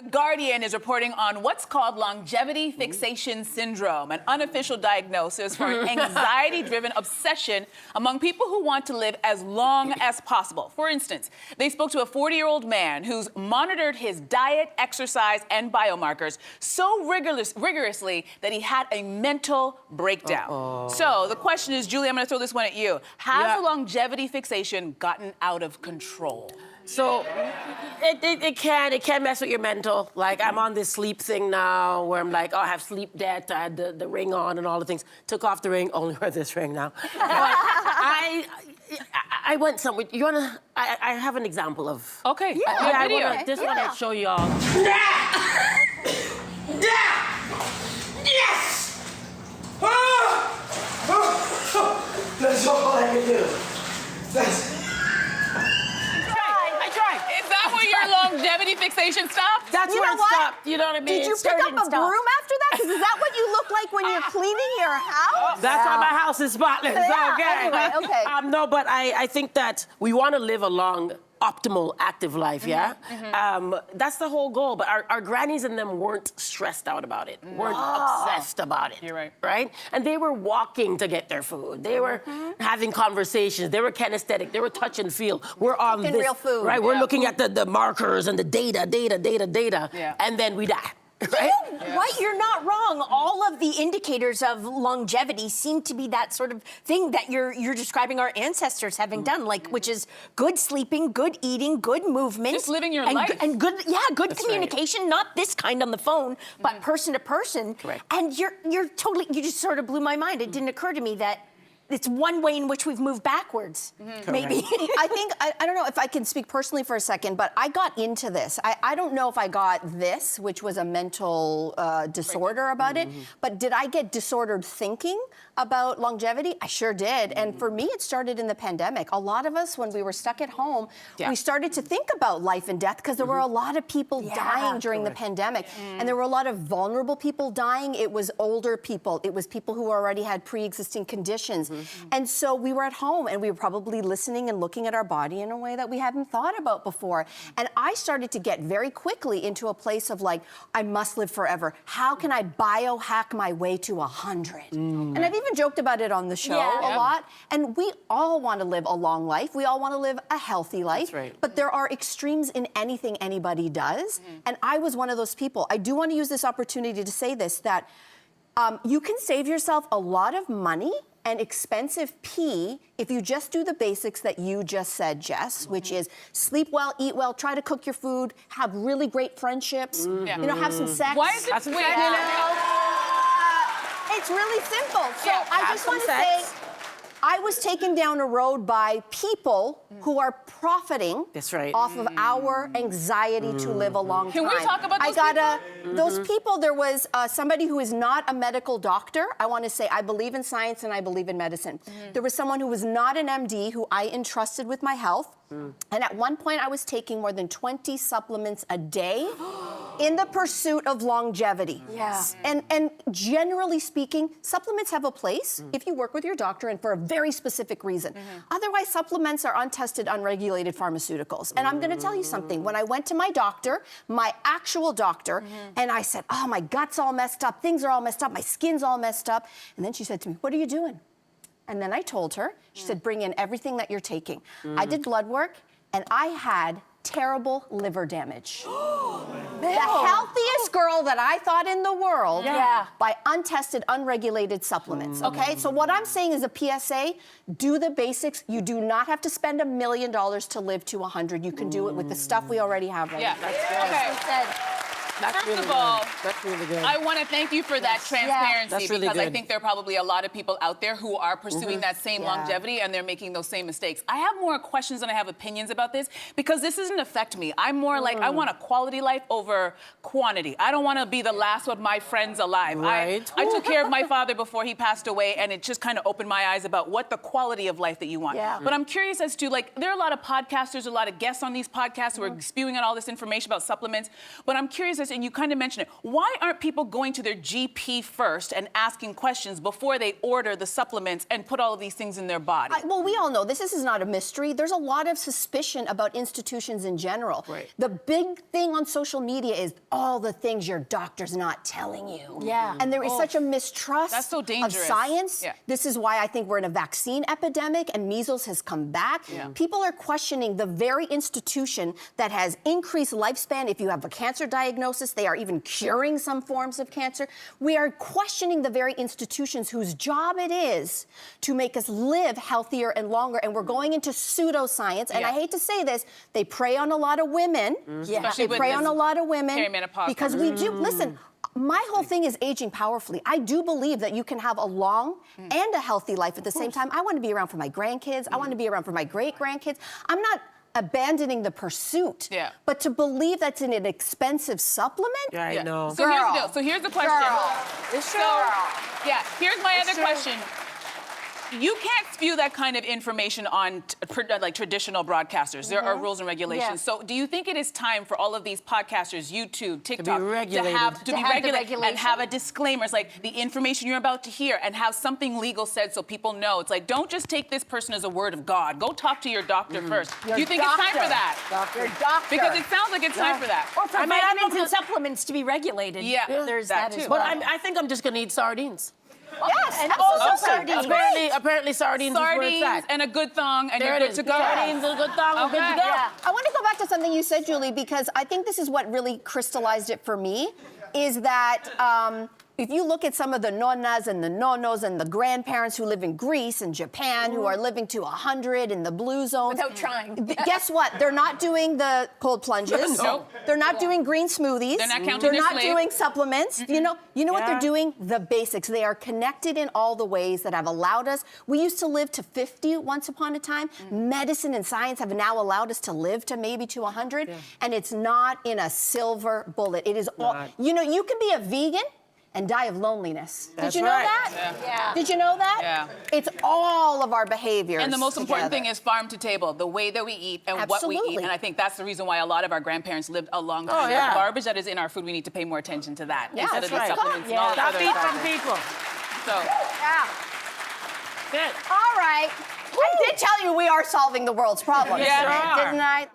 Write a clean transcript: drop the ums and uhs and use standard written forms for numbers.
The Guardian is reporting on what's called longevity fixation syndrome, an unofficial diagnosis for an anxiety-driven obsession among people who want to live as long as possible. For instance, they spoke to a 40-year-old man who's monitored his diet, exercise, and biomarkers so rigorously that he had a mental breakdown. So the question is, Julie, I'm going to throw this one at you. Has the longevity fixation gotten out of control? So it can mess with your mental. Like, I'm on this sleep thing now where I'm like, oh, I have sleep debt, I had the ring on and all the things. Took off the ring, only wear this ring now. But I went somewhere. You wanna? I have an example of. Okay. I just want to show y'all. Yes! That's all I can do. I tried. Is that where your longevity fixation stopped? That's where it stopped. You know what I mean? Did you pick up a broom after that? Because is that what you look like when you're cleaning your house? That's why my house is spotless. Yeah, Okay. anyway, okay. No, but I think that we want to live a long, optimal, active life, yeah? That's the whole goal. But our grannies and them weren't stressed out about it, weren't obsessed about it. You're right. Right? And they were walking to get their food. They were having conversations. They were kinesthetic. They were touch and feel. We're on this. Real food. Right? We're looking at the markers and the data. Yeah. And then we die. Right? Right, you're not wrong. All of the indicators of longevity seem to be that sort of thing that you're describing our ancestors having done, like, which is good sleeping, good eating, good movement. Just living your and, life. And good That's communication, not this kind on the phone, but person to person. Correct. And you just sort of blew my mind. It didn't occur to me that it's one way in which we've moved backwards, maybe. I think, I don't know if I can speak personally for a second, but I got into this. I don't know if I got this, which was a mental disorder about it, but did I get disordered thinking about longevity? I sure did. And for me, it started in the pandemic. A lot of us, when we were stuck at home, we started to think about life and death because there were a lot of people dying during the pandemic. And there were a lot of vulnerable people dying. It was older people. It was people who already had pre-existing conditions. And so we were at home and we were probably listening and looking at our body in a way that we hadn't thought about before. And I started to get very quickly into a place of like, I must live forever. How can I biohack my way to 100? And I've even joked about it on the show a lot. And we all want to live a long life. We all want to live a healthy life. That's right. But there are extremes in anything anybody does. And I was one of those people. I do want to use this opportunity to say this, that you can save yourself a lot of money and expensive pee if you just do the basics that you just said, Jess, which is sleep well, eat well, try to cook your food, have really great friendships, you know, have some sex. Why is it That's weird? weird. You know? It's really simple. So I just want to say, I was taken down a road by people who are profiting off of our anxiety to live a long time. Can we talk about those Those people, there was somebody who is not a medical doctor. I want to say I believe in science and I believe in medicine. There was someone who was not an MD who I entrusted with my health. And at one point I was taking more than 20 supplements a day in the pursuit of longevity. And generally speaking, supplements have a place if you work with your doctor and for a very specific reason. Otherwise, supplements are untested, unregulated pharmaceuticals. And I'm going to tell you something. When I went to my doctor, my actual doctor, and I said, oh, my gut's all messed up, things are all messed up, my skin's all messed up. And then she said to me, what are you doing? And then I told her, she said, bring in everything that you're taking. I did blood work, and I had terrible liver damage. The healthiest girl that I thought in the world by untested, unregulated supplements, okay? So what I'm saying is a PSA, do the basics. You do not have to spend $1 million to live to 100. You can do it with the stuff we already have right now. First of all, that's really good. I want to thank you for that transparency That's really because I good. think there are probably a lot of people out there who are pursuing that same longevity and they're making those same mistakes. I have more questions than I have opinions about this because this doesn't affect me. I'm more like, I want a quality life over quantity. I don't want to be the last of my friends alive. Right. I took care of my father before he passed away and it just kind of opened my eyes about what the quality of life that you want. But I'm curious as to, like, there are a lot of podcasters, a lot of guests on these podcasts who are spewing out all this information about supplements, but I'm curious as and you kind of mentioned it. Why aren't people going to their GP first and asking questions before they order the supplements and put all of these things in their body? Well, we all know this is not a mystery. There's a lot of suspicion about institutions in general. Right. The big thing on social media is all the things your doctor's not telling you. Yeah. And there is such a mistrust That's so of dangerous. science. Yeah. This is why I think we're in a vaccine epidemic and measles has come back. Yeah. People are questioning the very institution that has increased lifespan. If you have a cancer diagnosis, they are even curing some forms of cancer. We are questioning the very institutions whose job it is to make us live healthier and longer. And we're going into pseudoscience. And Yeah. I hate to say this, they prey on a lot of women. Especially They with prey this on a lot of women. perimenopause Because we do, listen, my whole thing is aging powerfully. I do believe that you can have a long and a healthy life at the same time. I want to be around for my grandkids. I want to be around for my great-grandkids. I'm not abandoning the pursuit. Yeah. But to believe that's an expensive supplement? Yeah, I know. So here's the deal. So here's the question. It's So, true. yeah, here's my other true. question. You can't spew that kind of information on like traditional broadcasters. There are rules and regulations. Yeah. So do you think it is time for all of these podcasters, YouTube, TikTok, regulated. to have the regulated regulation? and have a disclaimer? It's like the information you're about to hear and have something legal said so people know. It's like, don't just take this person as a word of God. Go talk to your doctor first. Do you think it's time for that? Your doctor. Because it sounds like it's time for that. Or for I mean, I vitamins don't- and supplements to be regulated. Yeah, There's that that, too. as But well. I think I'm just gonna eat sardines. Yes, and absolutely. also sardines. Apparently sardines is where it's Sardines at. and a good thong, and There you're it good is. to go. Sardines and a good thong, we're good to Okay. go. Yeah. I want to go back to something you said, Julie, because I think this is what really crystallized it for me, is that if you look at some of the nonnas and the nonos and the grandparents who live in Greece and Japan who are living to 100 in the blue zones. Without trying. Guess what? They're not doing the cold plunges. Nope. They're not doing green smoothies. They're not counting They're their not sleep. doing supplements. You know what Yeah. they're doing? The basics. They are connected in all the ways that have allowed us. We used to live to 50 once upon a time. Medicine and science have now allowed us to live to maybe to 100. And it's not in a silver bullet. It is all, Not. you know, you can be a vegan and die of loneliness. That's Did you know right. that? Yeah. Did you know that? Yeah. It's all of our behaviors. And the most important together. thing is farm to table, the way that we eat and what we eat. Absolutely. And I think that's the reason why a lot of our grandparents lived a long time. yeah. The garbage that is in our food, we need to pay more attention to that Yeah, instead of the that's right. supplements and Yeah. all the Stop other eating factors. from people. So, Yeah. Good. All right. I did tell you we are solving the world's problems. Yeah. Didn't I?